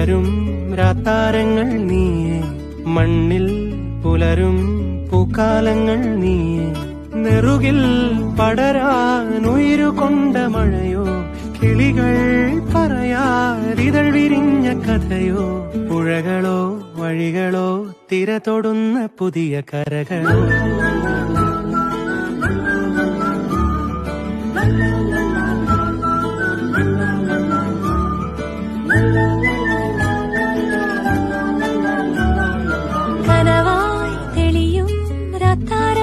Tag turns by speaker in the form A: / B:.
A: വിടരും രാത്താരങ്ങൾ നീയേ, മണ്ണിൽ പുലരും പൂക്കാലങ്ങൾ നീയേ. നെറുകിൽ പടരാൻ ഉയരുകൊണ്ട മഴയോ, കിളികൾ പറയാതിതൾ വിരിഞ്ഞ കഥയോ. പുഴകളോ വഴികളോ തിര തൊടുന്ന പുതിയ കരകളോ.
B: കനവായി തെളിയും രാത്താര